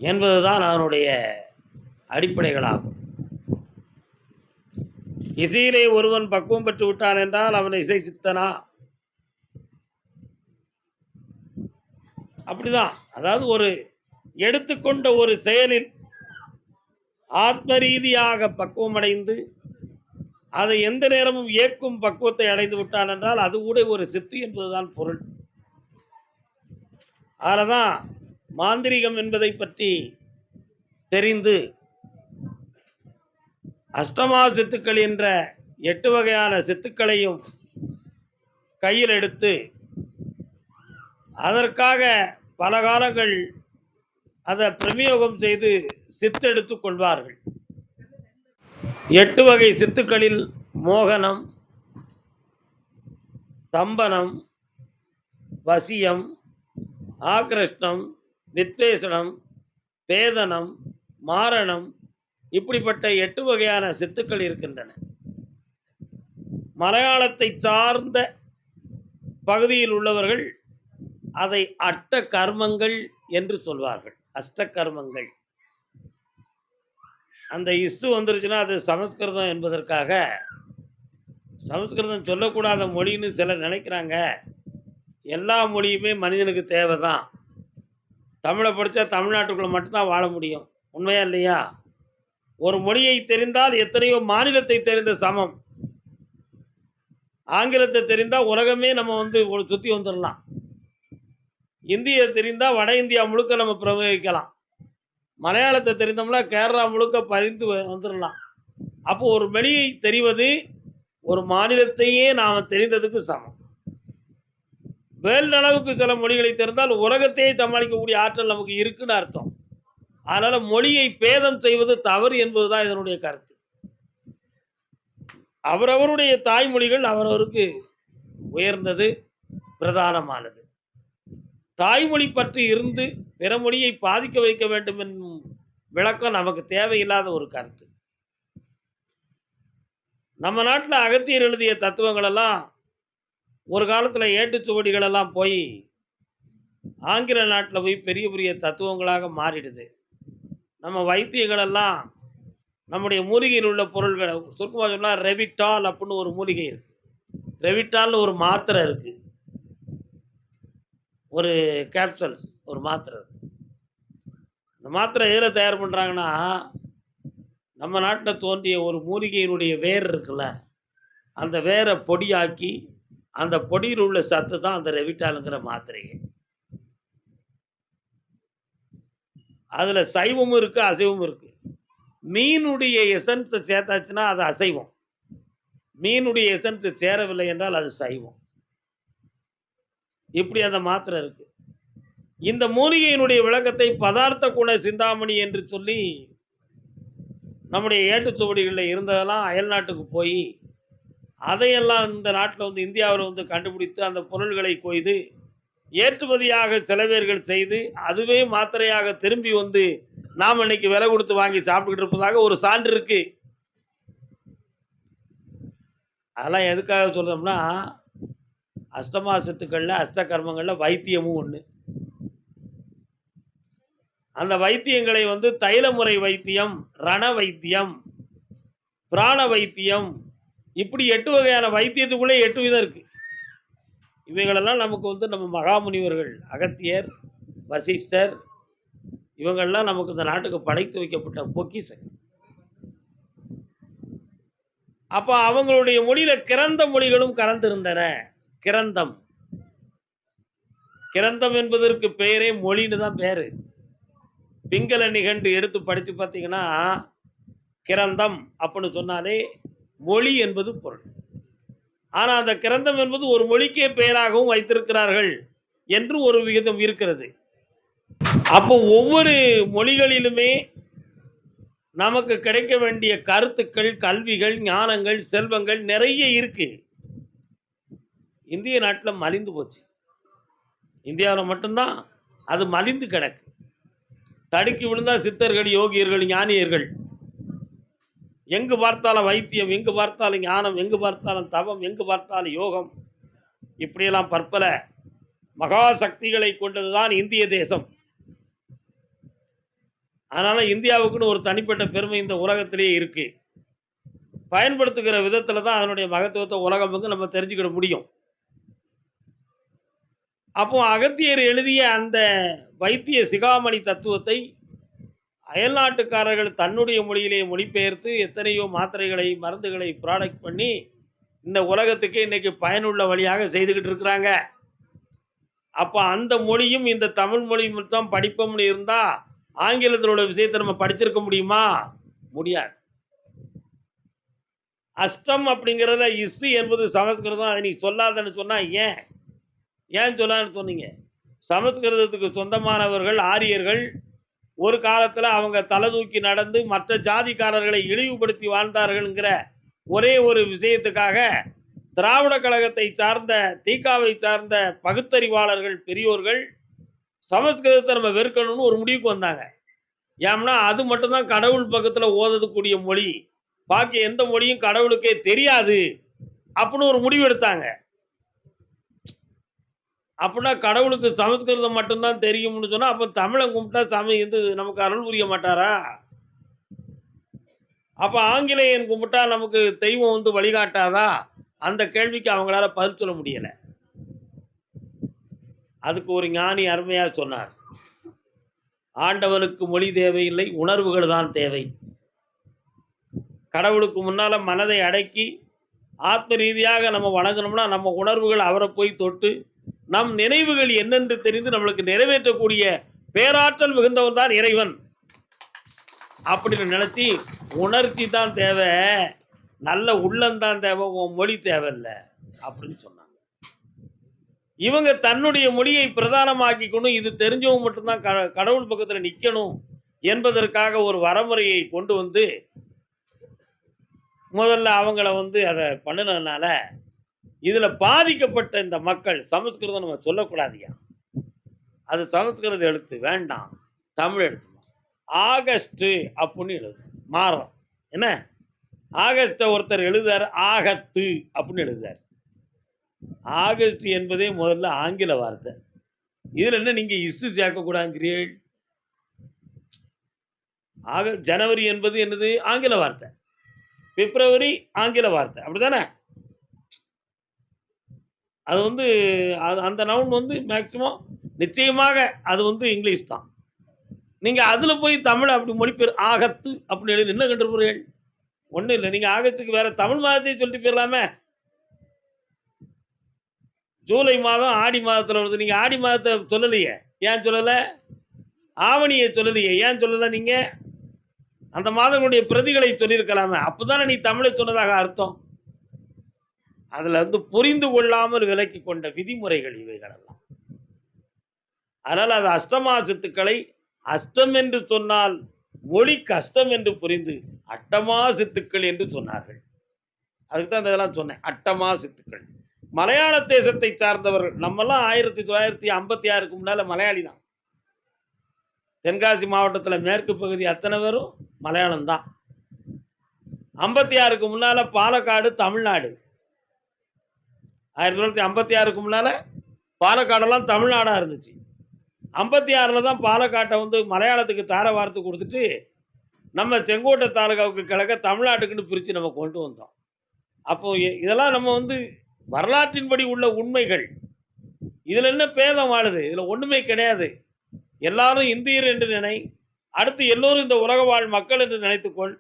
என்பதுதான் அதனுடைய அடிப்படைகளாகும். இசையிலே ஒருவன் பக்குவம் பெற்று விட்டான் என்றால் அவன் இசை சித்தனா? அப்படிதான். அதாவது ஒரு எடுத்துக்கொண்ட ஒரு செயலில் ஆத்ம ரீதியாக பக்குவம் அடைந்து அதை எந்த நேரமும் இயக்கும் பக்குவத்தை அடைந்து விட்டான் என்றால் அது கூட ஒரு சித்து என்பதுதான் பொருள். அதனால்தான் மாந்திரிகம் என்பதை பற்றி தெரிந்து அஷ்டமா சித்துக்கள் என்ற 8 வகையான சித்துக்களையும் கையில் எடுத்து அதற்காக பல காலங்கள் அதை பிரயோகம் செய்து சித்தெடுத்துக் கொள்வார்கள். 8 வகை சித்துக்களில் மோகனம், தம்பனம், வசியம், ஆக்ரஷ்டம், வித்வேஷனம், பேதனம், மாரணம், இப்படிப்பட்ட 8 வகையான சித்துக்கள் இருக்கின்றன. மலையாளத்தை சார்ந்த பகுதியில் உள்ளவர்கள் அதை அட்ட கர்மங்கள் என்று சொல்வார்கள். அஷ்ட கர்மங்கள். அந்த இஸ்து வந்துருச்சுன்னா அது சமஸ்கிருதம் என்பதற்காக சமஸ்கிருதம் சொல்லக்கூடாத மொழின்னு சிலர் நினைக்கிறாங்க. எல்லா மொழியுமே மனிதனுக்கு தேவை தான். தமிழை படித்தா தமிழ்நாட்டுக்குள்ளே மட்டும்தான் வாழ முடியும். உண்மையா இல்லையா? ஒரு மொழியை தெரிந்தால் எத்தனையோ மாநிலத்தை தெரிந்த சமம். ஆங்கிலத்தை தெரிந்தால் உலகமே நம்ம சுற்றி வந்துடலாம். இந்தியை தெரிந்தால் வட இந்தியா முழுக்க நம்ம பிரயோகிக்கலாம். மலையாளத்தை தெரிந்தோம்னா கேரளா முழுக்க பறிந்து வந்துடலாம். அப்போ ஒரு மொழியை தெரிவது ஒரு மாநிலத்தையே நாம் தெரிந்ததுக்கு சமம். வேல் அளவுக்கு சில மொழிகளை தெரிந்தால் உலகத்தையே சமாளிக்கக்கூடிய ஆற்றல் நமக்கு இருக்குன்னு அர்த்தம். அதனால் மொழியை பேதம் செய்வது தவறு என்பதுதான் இதனுடைய கருத்து. அவரவருடைய தாய்மொழிகள் அவரவருக்கு உயர்ந்தது, பிரதானமானது. தாய்மொழி பற்றி இருந்து பிற மொழியை பாதிக்க வைக்க வேண்டும் என்னும் விளக்கம் நமக்கு தேவையில்லாத ஒரு கருத்து. நம்ம நாட்டில் அகத்தியர் எழுதிய தத்துவங்கள் எல்லாம் ஒரு காலத்தில் ஏட்டுச்சுவடிகள் எல்லாம் போய் ஆங்கில நாட்டில் போய் பெரிய பெரிய தத்துவங்களாக மாறிடுது. நம்ம வைத்தியங்கள் எல்லாம் நம்முடைய மூலிகையில் உள்ள பொருள்களை சுருக்கமாக சொன்னால் ரெவிட்டால் அப்படின்னு ஒரு மூலிகை இருக்குது. ரெவிட்டால்னு ஒரு மாத்திரை இருக்குது. ஒரு கேப்சல்ஸ் ஒரு மாத்திரை. இந்த மாத்திரை எதில் தயார் பண்ணுறாங்கன்னா நம்ம நாட்டில் தோன்றிய ஒரு மூலிகையினுடைய வேர் இருக்குல்ல, அந்த வேரை பொடியாக்கி அந்த பொடியில் உள்ள சத்து தான் அந்த ரெவிட்டாலுங்கிற மாத்திரையை. அதில் சைவமும் இருக்குது, அசைவமும் இருக்குது. மீனுடைய எசன்ஸை சேர்த்தாச்சுன்னா அது அசைவம். மீனுடைய எசன்ஸு சேரவில்லை என்றால் அது சைவம். இப்படி அந்த மாத்திரை இருக்குது. இந்த மூலிகையினுடைய விளக்கத்தை பதார்த்த குண சிந்தாமணி என்று சொல்லி நம்முடைய ஏட்டுச்சுவடிகளில் இருந்ததெல்லாம் அயல் நாட்டுக்கு போய் அதையெல்லாம் இந்த நாட்டில் இந்தியாவில் கண்டுபிடித்து அந்த பொருள்களை கொய்து ஏற்றுமதியாக சில பேர்கள் செய்து அதுவே மாத்திரையாக திரும்பி நாம் இன்னைக்கு விலை கொடுத்து வாங்கி சாப்பிட்டுக்கிட்டு இருப்பதாக ஒரு சான்று இருக்கு. அதெல்லாம் எதுக்காக சொல்றோம்னா அஷ்டமா சித்துக்களில் அஷ்ட கர்மங்களில் வைத்தியமும் ஒன்று. அந்த வைத்தியங்களை தைலமுறை வைத்தியம், ரண வைத்தியம், பிராண வைத்தியம், இப்படி 8 வகையான வைத்தியத்துக்குள்ளே 8 விதம் இருக்கு. இவைகளெல்லாம் நமக்கு நம்ம மகாமுனிவர்கள் அகத்தியர், வசிஷ்டர் இவங்கள்லாம் நமக்கு இந்த நாட்டுக்கு படைத்து வைக்கப்பட்ட பொக்கிஷம். அப்போ அவங்களுடைய மொழியில கிரந்த மொழிகளும் கலந்திருந்தன. கிரந்தம் கிரந்தம் என்பதற்கு பெயரே மொழின்னு தான் பேரு. பிங்கள நிகண்டு எடுத்து படித்து பார்த்தீங்கன்னா கிரந்தம் அப்படின்னு சொன்னாலே மொழி என்பது பொருள். ஆனால் அந்த கிரந்தம் என்பது ஒரு மொழிக்கே பெயராகவும் வைத்திருக்கிறார்கள் என்று ஒரு விகிதம் இருக்கிறது. அப்போ ஒவ்வொரு மொழிகளிலுமே நமக்கு கிடைக்க வேண்டிய கருத்துக்கள், கல்விகள், ஞானங்கள், செல்வங்கள் நிறைய இருக்கு. இந்திய நாட்டில் மலிந்து போச்சு. இந்தியாவில் மட்டும்தான் அது மலிந்து கிடக்கு. தடுக்கி விழுந்தா சித்தர்கள், யோகியர்கள், ஞானியர்கள். எங்கு பார்த்தாலும் வைத்தியம், எங்கு பார்த்தாலும் ஞானம், எங்கு பார்த்தாலும் தவம், எங்கு பார்த்தாலும் யோகம், இப்படியெல்லாம் பற்பல மகா சக்திகளை கொண்டதுதான் இந்திய தேசம். அதனால இந்தியாவுக்குன்னு ஒரு தனிப்பட்ட பெருமை இந்த உலகத்திலேயே இருக்கு. பயன்படுத்துகிற விதத்துல தான் அதனுடைய மகத்துவத்தை உலகம் நம்ம தெரிஞ்சுக்கிட முடியும். அப்போ அகத்தியர் எழுதிய அந்த வைத்திய சிகாமணி தத்துவத்தை அயல்நாட்டுக்காரர்கள் தன்னுடைய மொழியிலே மொழிபெயர்த்து எத்தனையோ மாத்திரைகளை, மருந்துகளை ப்ராடக்ட் பண்ணி இந்த உலகத்துக்கு இன்னைக்கு பயனுள்ள வழியாக செய்துகிட்டு இருக்கிறாங்க. அப்ப அந்த மொழியும் இந்த தமிழ் மொழியும் தான் படிப்போம்னு இருந்தா, ஆங்கிலத்தில் உள்ள விஷயத்தை நம்ம படிச்சிருக்க முடியுமா? முடியாது. அஷ்டம் அப்படிங்கிறதுல இஸ்ஸு என்பது சமஸ்கிருதம். அதை நீ சொல்லாதன்னு சொன்னா ஏன்? ஏன் சொல்லான்னு சொன்னீங்க? சமஸ்கிருதத்துக்கு சொந்தமானவர்கள் ஆரியர்கள் ஒரு காலத்துல அவங்க தலை தூக்கி நடந்து மற்ற ஜாதிக்காரர்களை இழிவுபடுத்தி வாழ்ந்தார்கள்ங்கிற ஒரே ஒரு விஷயத்துக்காக திராவிட கழகத்தை சார்ந்த தீகாவை சார்ந்த பகுத்தறிவாளர்கள் பெரியோர்கள் சமஸ்கிருதத்தை நம்ம வெறுக்கணும்னு ஒரு முடிவுக்கு வந்தாங்க. ஏன்னா அது மட்டும்தான் கடவுள் பக்கத்துல ஓதக்கூடிய மொழி, பாக்கி எந்த மொழியும் கடவுளுக்கே தெரியாது அப்படின்னு ஒரு முடிவு எடுத்தாங்க. அப்படின்னா கடவுளுக்கு சமஸ்கிருதம் மட்டும்தான் தெரியும்னு சொன்னா அப்ப தமிழை கும்பிட்டா சாமி நமக்கு அருள் புரிய மாட்டாரா? அப்ப ஆங்கிலேயன் கும்பிட்டா நமக்கு தெய்வம் வழிகாட்டாதா? அந்த கேள்விக்கு அவங்களால பதில் சொல்ல முடியல. அதுக்கு ஒரு ஞானி அருமையா சொன்னார். ஆண்டவனுக்கு மொழி தேவையில்லை, உணர்வுகள் தான் தேவை. கடவுளுக்கு முன்னால மனதை அடக்கி ஆத்ம ரீதியாக நம்ம வணங்கணும்னா நம்ம உணர்வுகள் அவரை போய் தொட்டு நம் நினைவுகள் என்னென்று தெரிந்து நம்மளுக்கு நிறைவேற்றக்கூடிய பேராற்றல் மிகுந்தவன் தான் இறைவன் அப்படின்னு நினைச்சு, உணர்ச்சி தான் தேவை, நல்ல உள்ளந்தான் தேவை, உன் மொழி தேவையில்லை அப்படின்னு சொன்னாங்க. இவங்க தன்னுடைய மொழியை பிரதானமாக்கிக்கணும், இது தெரிஞ்சவங்க மட்டும்தான் கடவுள் பக்கத்தில் நிற்கணும் என்பதற்காக ஒரு வரமுறையை கொண்டு வந்து முதல்ல அவங்கள அதை பண்ணினதுனால இதுல பாதிக்கப்பட்ட இந்த மக்கள் சமஸ்கிருதம் நம்ம சொல்லக்கூடாதியா, அது சமஸ்கிருத எழுத்து வேண்டாம், தமிழ் எழுத்து ஆகஸ்ட் அப்படின்னு எழுது மாறும். என்ன ஆகஸ்ட ஒருத்தர் எழுதுறாரு ஆகத்து அப்படின்னு எழுதுறாரு. ஆகஸ்ட் என்பதே முதல்ல ஆங்கில வார்த்தை. இதுல என்ன நீங்க இஸ்ஸு சேர்க்கக்கூடாதுங்கிறீர்கள்? ஜனவரி என்பது என்னது ஆங்கில வார்த்தை, பிப்ரவரி ஆங்கில வார்த்தை, அப்படிதானே? அது அந்த நவுன் மேக்சிமம் நிச்சயமாக அது இங்கிலீஷ் தான். நீங்க அதுல போய் தமிழ் அப்படி மொழிபெயர் ஆகத்து அப்படின்னு எழுதி என்ன கண்டுபிடிகள்? ஒன்றும் இல்லை. நீங்க ஆகஸ்டுக்கு வேற தமிழ் மாதத்தை சொல்லிட்டு போயிடலாமே. ஜூலை மாதம் ஆடி மாதத்துல வருது, நீங்க ஆடி மாதத்தை சொல்லலையே, ஏன் சொல்லல? ஆவணியை சொல்லலையே, ஏன் சொல்லல? நீங்க அந்த மாதங்களுடைய பிரதிகளை சொல்லியிருக்கலாமே, அப்பதானே நீ தமிழை சொன்னதாக அர்த்தம். அதுல புரிந்து கொள்ளாமல் விலக்கி கொண்ட விதிமுறைகள் இவைகளெல்லாம். அதனால அது அஷ்டமா சித்துக்களை அஷ்டம் என்று சொன்னால் மொழி கஷ்டம் என்று புரிந்து அட்டமா சித்துக்கள் என்று சொன்னார்கள். அதுக்கு தான் இதெல்லாம் சொன்னேன், அட்டமா சித்துக்கள். மலையாள தேசத்தை சார்ந்தவர்கள் நம்மெல்லாம் 1956க்கு முன்னால மலையாளி தான். தென்காசி மாவட்டத்தில் மேற்கு பகுதி அத்தனை பேரும் மலையாளம் தான். 56க்கு முன்னால பாலக்காடு தமிழ்நாடு. 1956க்கு முன்னால பாலக்காடெல்லாம் தமிழ்நாடா இருந்துச்சு. 56ல் தான் பாலக்காட்டை மலையாளத்துக்கு தார வார்த்து கொடுத்துட்டு நம்ம செங்கோட்டை தாலுகாவுக்கு கிழக்க தமிழ்நாட்டுக்குன்னு பிரித்து நம்ம கொண்டு வந்தோம். அப்போ இதெல்லாம் நம்ம வரலாற்றின்படி உள்ள உண்மைகள். இதில் என்ன பேதம் வாழுது? இதில் ஒன்றுமே கிடையாது. எல்லாரும் இந்தியர் என்று நினை, அடுத்து எல்லோரும் இந்த உலக வாழ் மக்கள் என்று நினைத்துக்கொள்,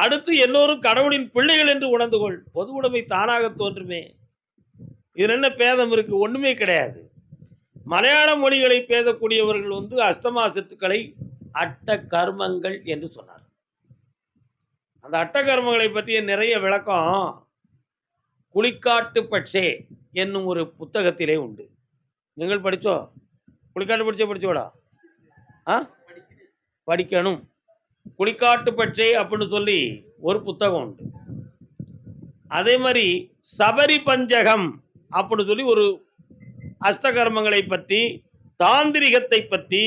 அடுத்து எல்லோரும் கடவுளின் பிள்ளைகள் என்று உணர்ந்து கொள். பொது உடைமை தானாக தோன்றுமே. இதில் என்ன பேதம் இருக்கு? ஒன்றுமே கிடையாது. மலையாள மொழிகளை பேசக்கூடியவர்கள் அஷ்டமா சித்துக்களை அட்ட கர்மங்கள் என்று சொன்னார். அந்த அட்ட கர்மங்களை பற்றிய நிறைய விளக்கம் குளிக்காட்டு பட்சே என்னும் ஒரு புத்தகத்திலே உண்டு. நீங்கள் படிச்சோ? குளிக்காட்டு பட்சே படிச்சோடா? படிக்கணும். குளிக்காட்டு பட்சே அப்படின்னு சொல்லி ஒரு புத்தகம் உண்டு. அதே மாதிரி சபரி பஞ்சகம் அப்படின்னு சொல்லி ஒரு அஷ்டகர்மங்களை பற்றி தாந்திரிகத்தை பற்றி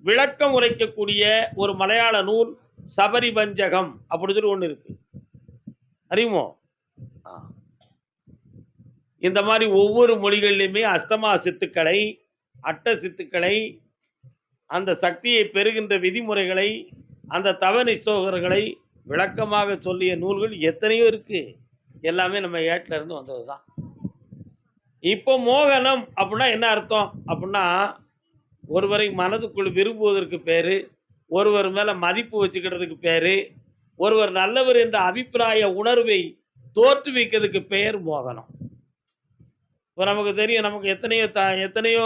விளக்கம் உரைக்கக்கூடிய ஒரு மலையாள நூல் சபரி பஞ்சகம் அப்படி சொல்லி ஒன்று இருக்கு, அறியுமோ? இந்த மாதிரி ஒவ்வொரு மொழிகளிலுமே அஷ்டமா சித்துக்களை, அட்ட சித்துக்களை, அந்த சக்தியை பெறுகின்ற விதிமுறைகளை, அந்த தவநிஷ்டோகர்களை விளக்கமாக சொல்லிய நூல்கள் எத்தனையோ இருக்கு. எல்லாமே நம்ம ஏட்டில இருந்து வந்தது தான். இப்போ மோகனம் அப்படின்னா என்ன அர்த்தம் அப்படின்னா, ஒருவரை மனதுக்குள் விரும்புவதற்கு பேரு, ஒருவர் மேல மதிப்பு வச்சுக்கிறதுக்கு பேரு, ஒருவர் நல்லவர் என்ற அபிப்பிராய உணர்வை தோற்றுவிக்கிறதுக்கு பெயர் மோகனம். இப்போ நமக்கு தெரியும், நமக்கு எத்தனையோ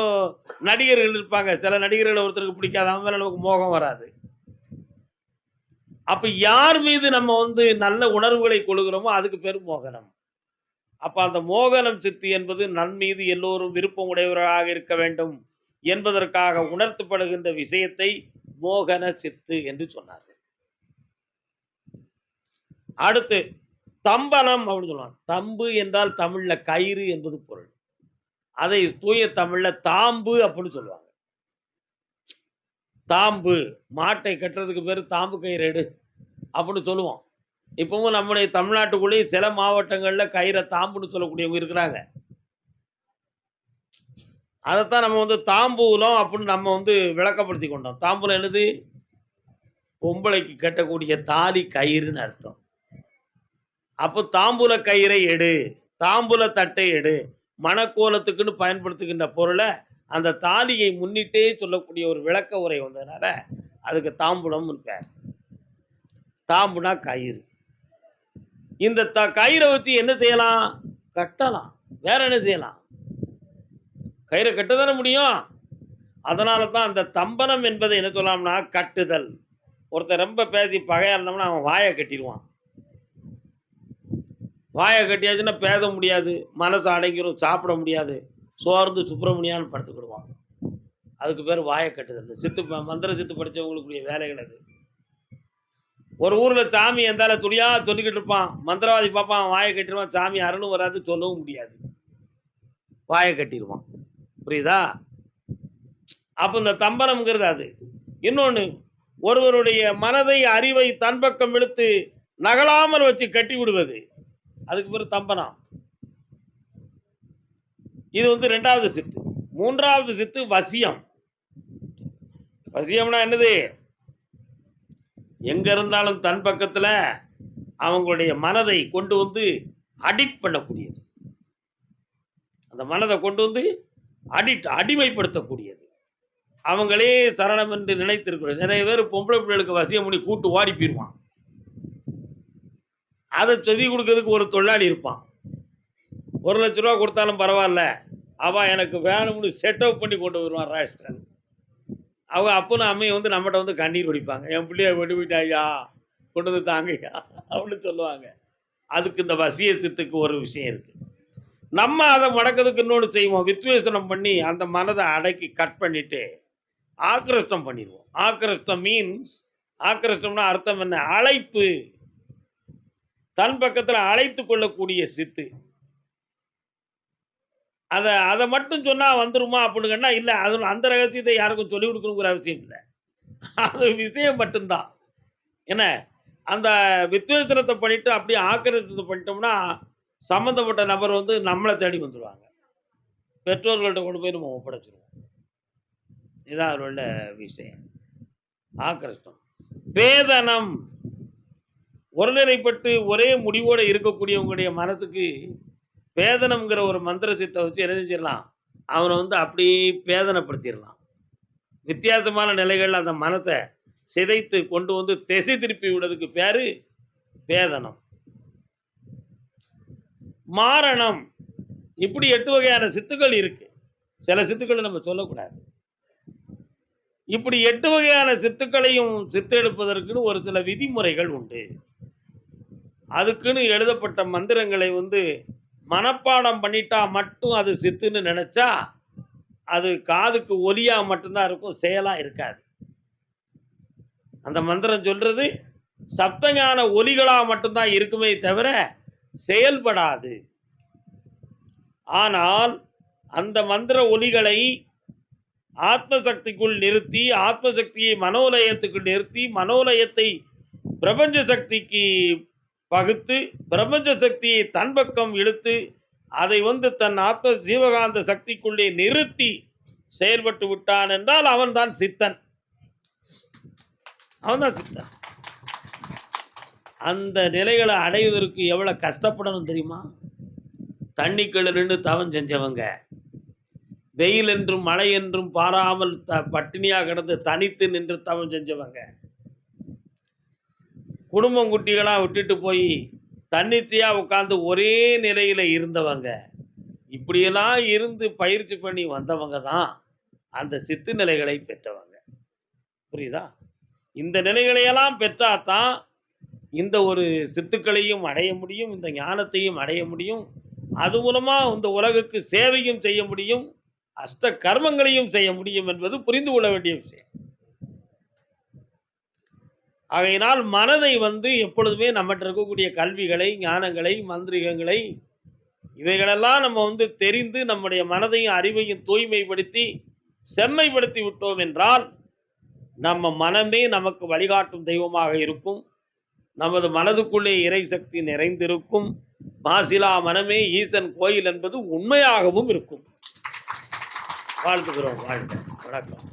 நடிகர்கள் இருப்பாங்க. சில நடிகர்கள ஒருத்தருக்கு பிடிக்காது. அவங்க மேல நமக்கு மோகம் வராது. அப்ப யார் மீது நம்ம வந்து நல்ல உணர்வுகளை கொள்கிறோமோ அதுக்கு பேரு மோகனம். அப்ப அந்த மோகனம் சித்து என்பது நன்மீது எல்லோரும் விருப்பம் உடையவர்களாக இருக்க வேண்டும் என்பதற்காக உணர்த்தப்படுகின்ற விஷயத்தை மோகன சித்து என்று சொன்னார்கள். அடுத்து தம்பனம் அப்படின்னு சொல்லுவாங்க. தம்பு என்றால் தமிழ்ல கயிறு என்பது பொருள். அதை தூய தமிழ்ல தாம்பு அப்படின்னு சொல்லுவாங்க. தாம்பு, மாட்டை கட்டுறதுக்கு பேரு தாம்பு கயிறு எடு அப்படின்னு சொல்லுவோம். இப்பவும் நம்முடைய தமிழ்நாட்டுக்குள்ளேயே சில மாவட்டங்கள்ல கயிறை தாம்புன்னு சொல்லக்கூடியவங்க இருக்கிறாங்க. அதைத்தான் நம்ம வந்து தாம்பூலம் அப்படின்னு நம்ம வந்து விளக்கப்படுத்தி கொண்டோம். தாம்பூலம் என்னது? பொம்பளைக்கு கட்டக்கூடிய தாலி கயிறுன்னு அர்த்தம். அப்போ தாம்பூல கயிறை எடு, தாம்பூல தட்டை எடு, மணக்கோலத்துக்குன்னு பயன்படுத்துகின்ற பொருளை அந்த தாலியை முன்னிட்டே சொல்லக்கூடிய ஒரு விளக்க உரை வந்ததுனால அதுக்கு தாம்பூலம்னு பேர். தாம்புனா கயிறு. இந்த கயிறை வச்சு என்ன செய்யலாம்? கட்டலாம். வேற என்ன செய்யலாம்? கயிறை கட்டதானே முடியும். அதனால தான் அந்த தம்பனம் என்பதை என்ன சொல்லலாம்னா கட்டுதல். ஒருத்தர் ரொம்ப பேசி பகையா இருந்தோம்னா அவன் வாயை கட்டிடுவான். வாயை கட்டியாச்சுன்னா பேச முடியாது, மனசு அடங்கிரும், சாப்பிட முடியாது, சோர்ந்து சுப்பிரமணியான்னு படுத்துக்கிடுவான். அதுக்கு பேர் வாயை கட்டுதல். சித்து மந்திர சித்து படித்தவங்களுக்குரிய வேலைகள் அது. ஒரு ஊரில் சாமி எந்தால துணியா சொல்லிக்கிட்டு இருப்பான். மந்திரவாதி பார்ப்பான், வாயை கட்டிடுவான். சாமி அருளும் வராது, சொல்லவும் முடியாது, வாயை கட்டிடுவான். புரியுதா? அப்போ இந்த தம்பனம்ங்கிறது அது. இன்னொன்று, ஒருவருடைய மனதை அறிவை தன் பக்கம் இழுத்து நகலாமல் வச்சு கட்டி விடுவது, அதுக்கு பேர் தம்பனம். இது வந்து 2வது சித்து. 3வது சித்து வசியம். வசியம்னா என்னது? எங்க இருந்தாலும் தன் பக்கத்துல அவங்களுடைய மனதை கொண்டு வந்து அடிக்ட் பண்ணக்கூடியது. அந்த மனதை கொண்டு வந்து அடிமைப்படுத்தக்கூடியது. அவங்களே சரணம் என்று நினைத்திருக்கிறது. நிறைய பேர் பொம்பளை பிள்ளைகளுக்கு வசியம் பண்ணி கூட்டு ஓடி போயிடுவான். அதை செதி கொடுக்கறதுக்கு ஒரு தொழிலாளி இருப்பான். 1,00,000 ரூபா கொடுத்தாலும் பரவாயில்ல, அவன் எனக்கு வேணும்னு செட்டப் பண்ணி கொண்டு வருவான் ராஷ்டிரன். அவங்க அப்பனும் அம்மையும் வந்து நம்மகிட்ட வந்து கண்ணீர் வடிப்பாங்க. என் பிள்ளைய கொண்டு போயிட்டாயா, கொண்டு வந்து தாங்கய்யா அப்படின்னு சொல்லுவாங்க. அதுக்கு இந்த வசிய சித்துக்கு ஒரு விஷயம் இருக்கு. நம்ம அதை முடக்கிறதுக்கு இன்னொன்று செய்வோம். வித்வேஷனம் பண்ணி அந்த மனதை அடக்கி கட் பண்ணிட்டு ஆக்கிரஷ்டம் பண்ணிடுவோம். ஆக்கிரஷ்டம் மீன்ஸ், ஆக்கிரஷ்டம்னா அர்த்தம் என்ன? அழைப்பு. தன் பக்கத்தில் அழைத்து கொள்ளக்கூடிய சித்து. அதை மட்டும் சொன்னா வந்துருமா அப்படின்னு இல்லை. அது அந்த ரகசியத்தை யாருக்கும் சொல்லிக் கொடுக்கணுங்கிற அவசியம் இல்லை. அது விஷயம் மட்டும்தான். என்ன, அந்த வித்வேஷனத்தை பண்ணிட்டு அப்படியே ஆக்கிரமித்து பண்ணிட்டோம்னா சம்மந்தப்பட்ட நபர் வந்து நம்மளை தேடி வந்துடுவாங்க. பெற்றோர்கள்ட்ட கொண்டு போய் நம்ம ஒப்படைச்சிருவோம். இதுதான் அதில் உள்ள விஷயம். ஆக்கிரஷ்டம். பேதனம். ஒருநிலைப்பட்டு ஒரே முடிவோடு இருக்கக்கூடியவங்களுடைய மனசுக்கு பேதனம்ங்கிற ஒரு மந்திர சித்தை வச்சு என்ன செஞ்சிடலாம்? அவனை வந்து அப்படியே பேதனப்படுத்திடலாம். வித்தியாசமான நிலைகளில் அந்த மனத்தை சிதைத்து கொண்டு வந்து திசை திருப்பி விடுறதுக்கு பேரு பேதனம். மாரணம். இப்படி 8 வகையான சித்துக்கள் இருக்கு. சில சித்துக்களை நம்ம சொல்லக்கூடாது. இப்படி 8 வகையான சித்துக்களையும் சித்தெடுப்பதற்குன்னு ஒரு சில விதிமுறைகள் உண்டு. அதுக்குன்னு எழுதப்பட்ட மந்திரங்களை வந்து மனப்பாடம் பண்ணிட்டா மட்டும் அது சித்துன்னு நினைச்சா அது காதுக்கு ஒலியா மட்டும்தான் இருக்கும், செயலா இருக்காது. அந்த மந்திரம் சொல்றது சப்தஞான ஒலிகளா மட்டும்தான் இருக்குமே தவிர செயல்படாது. ஆனால் அந்த மந்திர ஒலிகளை ஆத்மசக்திக்குள் நிறுத்தி, ஆத்மசக்தியை மனோலயத்துக்குள் நிறுத்தி, மனோலயத்தை பிரபஞ்ச சக்திக்கு பகுத்து, பிரபஞ்ச சக்தியை தன் பக்கம் இழுத்து, அதை வந்து தன் ஆத்ம ஜீவகாந்த சக்திக்குள்ளே நிறுத்தி செயல்பட்டு விட்டான் என்றால் அவன்தான் சித்தன். அவன் தான் சித்தன். அந்த நிலைகளை அடைவதற்கு எவ்வளவு கஷ்டப்படணும் தெரியுமா? தண்ணிக்குள்ள நின்று தவம் செஞ்சவங்க, வெயில் என்றும் மழை என்றும் பாராமல் பட்டினியா கிடந்து தனித்து நின்று தவம் செஞ்சவங்க, குடும்பம் குட்டிகளா விட்டுட்டு போய் தன்னிச்சையா உட்கார்ந்து ஒரே நிலையில இருந்தவங்க, இப்படியெல்லாம் இருந்து பயிற்சி பண்ணி வந்தவங்க தான் அந்த சித்து நிலைகளை பெற்றவங்க. புரியுதா? இந்த நிலைகளையெல்லாம் பெற்றாதான் இந்த ஒரு சித்துக்களையும் அடைய முடியும், இந்த ஞானத்தையும் அடைய முடியும். அது மூலமா இந்த உலகுக்கு சேவையும் செய்ய முடியும், அஷ்ட கர்மங்களையும் செய்ய முடியும் என்பது புரிந்து கொள்ள வேண்டிய விஷயம். ஆகையினால் மனதை எப்பொழுதுமே நம்மகிட்ட இருக்கக்கூடிய கல்விகளை, ஞானங்களை, மந்திரிகங்களை இவைகளெல்லாம் நம்ம தெரிந்து நம்முடைய மனதையும் அறிவையும் தூய்மைப்படுத்தி செம்மைப்படுத்தி விட்டோம் என்றால், நம்ம மனமே நமக்கு வழிகாட்டும் தெய்வமாக இருக்கும். நமது மனதுக்குள்ளே இறை சக்தி நிறைந்திருக்கும். மாசிலா மனமே ஈசன் கோயில் என்பது உண்மையாகவும் இருக்கும். வாழ்த்துகிறோம். வாழ்க. வணக்கம்.